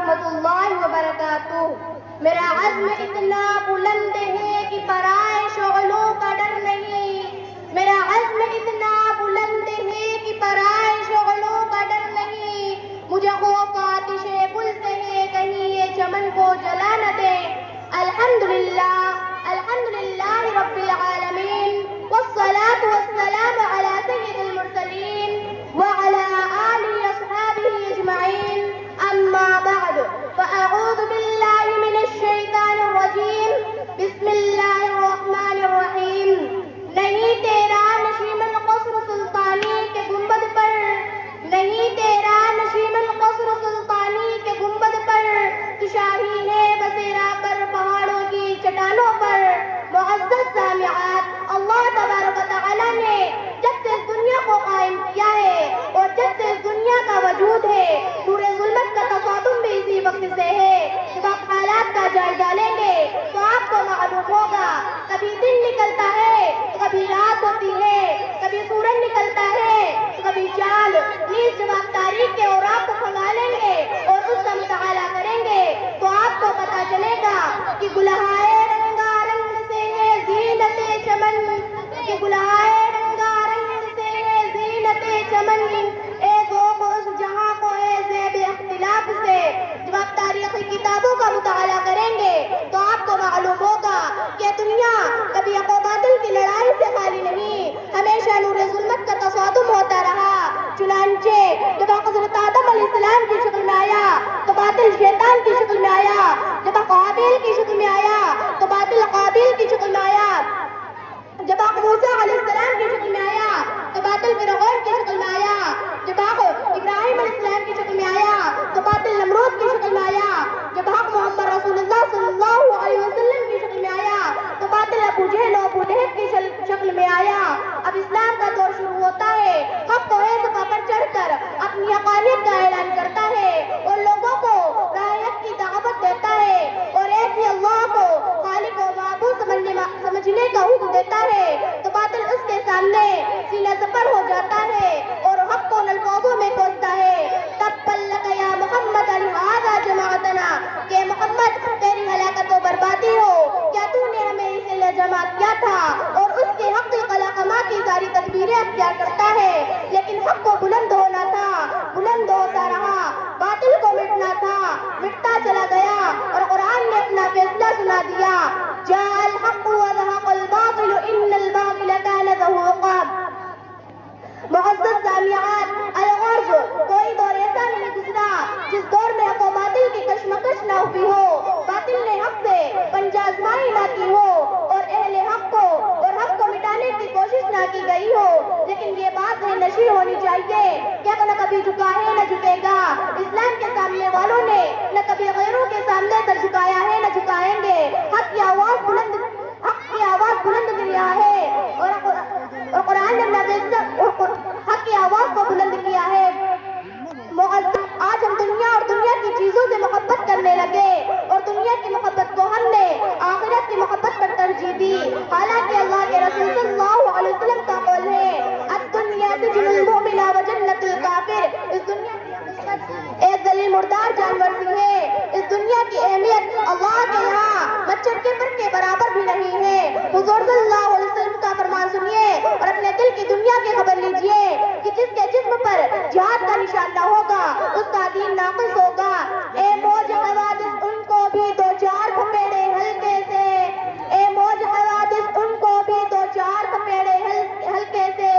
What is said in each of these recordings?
ورحمۃ اللہ وبرکاتہ۔ میرا عزم اتنا بلند ہے کہ پرائے شعلوں کا ڈر نہیں، میرا عزم اتنا بلند ہے کہ پرائے شعلوں کا ڈر نہیں، مجھے خوف آتش گل سے ہے کہیں یہ چمن کو جلا نہ دے۔ الحمدللہ رب العالمین، والصلاة والسلام على سید المرسلین وعلى آلہ اصحابہ اجمعین، اما بعد فاعوذ باللہ من الشیطان الرجیم، بسم اللہ الرحمن الرحیم۔ نہیں تیرا نشیم القصر سلطانی کے گنبد پر، نہیں تیرا نشیم القصر سلطانی کے گنبد پر، تو شاہی ہے بسیرا پر پہاڑوں کی چٹانوں پر۔ معزز سامعات، اللہ تبارک و تعالیٰ نے جب سے اس دنیا کو قائم کیا ہے اور جب سے اس دنیا کا وجود ہے، نور ظلمت کا تصادم بھی اسی وقت سے ہے۔ جب آپ حالات کا جائزہ لیں گے تو آپ کو معلوم ہوگا، کبھی دن نکلتا ہے تو کبھی رات ہوتی ہے، کبھی سورج نکلتا ہے تو کبھی چاند۔ پلیز جب آپ تاریخ کے اوراق کو کھنگالیں گے اور اس کا مطالعہ کریں گے تو آپ کو پتہ چلے گا کہ گلہائے رنگا رنگ سے ہے زینت چمن، کہ گلہائے رنگا رنگ سے ہے زینت چمن، اے ذوق اس جہاں کو ہے زیب اختلاف سے۔ جب آپ تاریخی کتابوں کا مطالعہ کریں گے تو آپ کو معلوم ہوگا کہ دنیا کبھی حق و باطل کی لڑائی سے خالی نہیں، ہمیشہ نور ظلمت کا تصادم ہوتا رہا۔ چنانچہ جب حضرت آدم علیہ السلام کی شکل میں آیا تو باطل شیطان کی شکل میں آیا، جب قابیل کی شکل میں آیا تو باطل قابیل کی شکل میں آیا، جب موسیٰ علیہ السلام کی شکل میں آیا تو باطل فرعون کی شکل میں آیا، جب ابراہیم علیہ السلام کی شکل میں آیا تو باطل نمرود کی شکل میں آیا، جب محمد رسول اللہ صلی اللہ علیہ وسلم کی شکل میں آیا تو باطل ابو جہل و ابو لہب کی شکل میں آیا۔ اب اسلام کا دور شروع ہوتا ہے، حق تو صفا پر چڑھ کر اپنی حقانیت کا اعلان کرتا ہے اور لوگوں کو راہ حق کی دعوت دیتا ہے اور ایک ہی اللہ کو خالق و معبود سمجھنے کا حکم دیتا ہے، تو باطل اس کے سامنے سینہ سپر ہو جاتا ہے اور حق کو الفاظوں میں کوستا ہے۔ تبا لک یا محمد لہذا جمعتنا، کہ محمد تیری ہلاکت و بربادی ہو، کیا تو نے ہمیں اس لیے جمع کیا تھا؟ اور اس کے حق کی قلاقما کی ساری تدبیریں اختیار کرتا ہے، لیکن حق کو بلند ہونا تھا، بلند ہوتا رہا، باطل کو مٹنا تھا، مٹتا چلا گیا اور قرآن نے اپنا فیصلہ سنا دیا۔ جاء الحق وزهق الباطل ان الباطل كان زهوقا۔ معزز سامعات، الغرض کوئی دور ایسا نہیں گزرا جس دور میں حق و باطل کی کشمکش نہ ہوئی ہو، باطل نے حق سے پنجہ آزمائی نہ کی ہو اور اہل حق کو اور حق کو مٹانے کی کوشش نہ کی گئی ہو، لیکن یہ بات ہے نشر ہونی چاہیے کہ حق نہ کبھی جھکا ہے نہ جھکے گا۔ اسلام کے سامنے والوں نے نہ کبھی غیروں کے سامنے سر جھکایا ہے نہ جھکائیں گے۔ حق کی آواز بلند کیا ہے اور قرآن نے حق کی آواز کو بلند کیا ہے۔ آج ہم دنیا اور دنیا کی چیزوں سے محبت کرنے لگے اور دنیا کی محبت کو ہم نے آخرت کی محبت پر ترجیح دی، حالانکہ اللہ کے رسول صلی اللہ علیہ وسلم کا قول ہے الدنیا سجن المؤمن و جنت الکافر، اس دنیا ایک ذلیل مردار جانور سی ہے، اس دنیا کی اہمیت اللہ کے یہاں مچھر کے پر کے برابر بھی نہیں ہے۔ حضور صلی اللہ علیہ وسلم کا فرمان سنیے اور اپنے دل کی دنیا کی خبر لیجئے کہ جس کے جسم پر جہاد کا نشان نہ ہوگا اس کا دین ناقص ہوگا۔ اے موج حوادث ان کو بھی دو چار تھپیڑے ہلکے سے، اے موج حوادث ان کو بھی دو چار تھپیڑے ہلکے سے،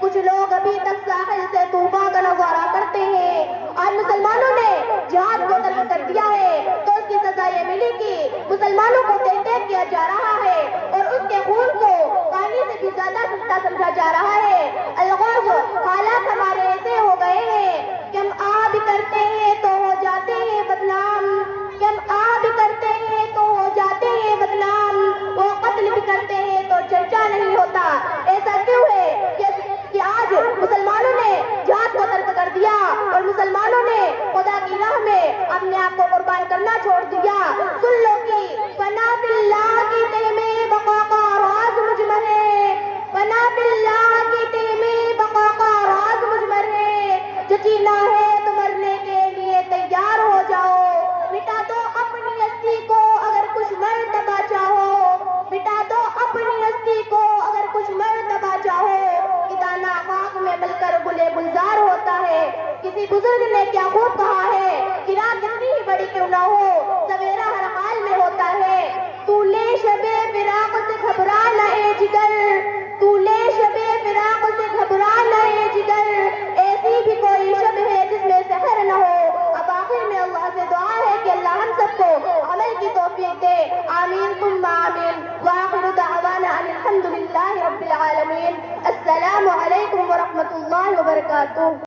کچھ لوگ ابھی تک ساحل سے طوفان کا نظارہ کرتے ہیں۔ آج مسلمانوں نے جہاد کو ترک کر دیا ہے تو اس کی سزا یہ ملے گی، مسلمانوں کو تہدید کیا جا رہا ہے اور اس کے خون کو پانی سے بھی زیادہ سستا سمجھا جا رہا ہے۔ الغرض حالات ہمارے ایسے ہو گئے ہیں کہ ہم آ بھی کرتے ہیں تو ہو جاتے ہیں بدنام، کہ ہم آ بھی کرتے ہیں تو ہو جاتے ہیں بدنام، وہ قتل بھی کرتے ہیں تو چرچا نہیں ہوتا۔ ایسا کیوں ہے کہ آج مسلمانوں نے جہاد کو ترک کر دیا اور مسلمانوں نے خدا کی راہ میں اپنے آپ کو قربان کرنا چھوڑ دیا۔ سن لو کہ فنا باللہ کی تہ میں بقا کا راز مجھ میں ہے، فنا باللہ کی تہ میں بقا کا راز مجھ میں ہے، جو جینا ہے تو مرنے کے لیے تیار ہو جاؤ، گلے گلزار ہوتا ہے. کسی بزرگ نے کیا خوب کہا ہے کہ رات کتنی ہی بڑی کیوں نہ ہو سویرا ہر حال میں ہوتا ہے. تو لے شبِ فراق سے گھبرا نہ اے جگر, تو لے شبِ فراق سے گھبرا نہ اے جگر, ایسی بھی کوئی شب ہے جس میں سحر نہ ہو. اب آخر میں اللہ سے دعا ہے کہ اللہ ہم سب کو عمل کی توفیق دے. آمین ثم آمین. وآخر دعوانا ان الحمد للہ رب العالمین. السلام علیکم ورحمۃ اللہ وبرکاتہ.